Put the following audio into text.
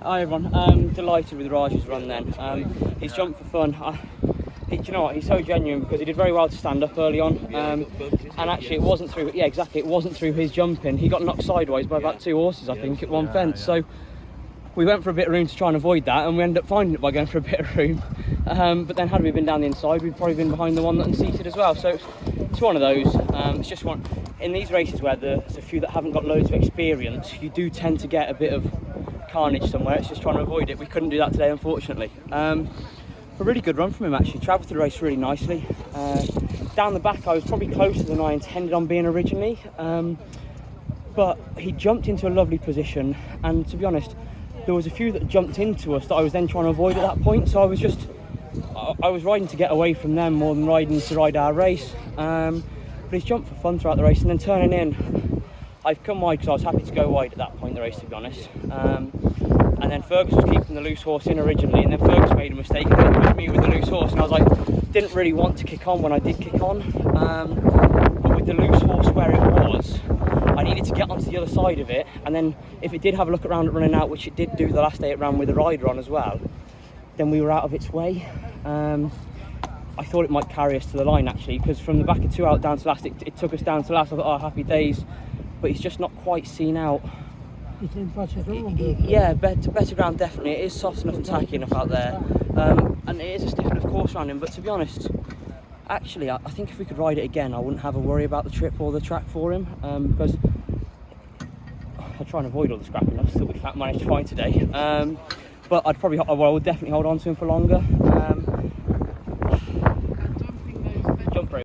Hi everyone, delighted with Raj's run then. He's jumped for fun. Do you know what, he's so genuine because he did very well to stand up early on, and actually it wasn't through, it wasn't through his jumping. He got knocked sideways by about 2 horses I think at one fence, so we went for a bit of room to try and avoid that, and we ended up finding it by going for a bit of room. But then had we been down the inside, we'd probably been behind the one that unseated as well. So it's one of those. It's just one in these races where there's a few that haven't got loads of experience. You do tend to get a bit of carnage somewhere. It's just trying to avoid it. We couldn't do that today, unfortunately. A really good run from him actually. Travelled through the race really nicely. Down the back, I was probably closer than I intended on being originally. But he jumped into a lovely position, and to be honest, there was a few that jumped into us that I was then trying to avoid at that point. So I was riding to get away from them more than riding to ride our race. But he's jumped for fun throughout the race, and then turning in, I've come wide because I was happy to go wide at that point in the race, to be honest. And then Fergus was keeping the loose horse in originally, and then Fergus made a mistake and then pushed me with the loose horse, and I was like, didn't really want to kick on when I did kick on. But with the loose horse where it was, I needed to get onto the other side of it, and then if it did have a look around at running out, which it did do the last day it ran with the rider on as well, then we were out of its way. I thought it might carry us to the line actually, because from the back of 2 out down to last, it took us down to last. I thought, oh, happy days, but he's just not quite seen out. You think better ground? Yeah, better ground definitely. It is soft enough and tacky enough out there, and it is a stiff enough course around him. But to be honest, actually, I think if we could ride it again, I wouldn't have a worry about the trip or the track for him, because I'll try and avoid all the scrapping that we managed to find today. But I would definitely hold on to him for longer.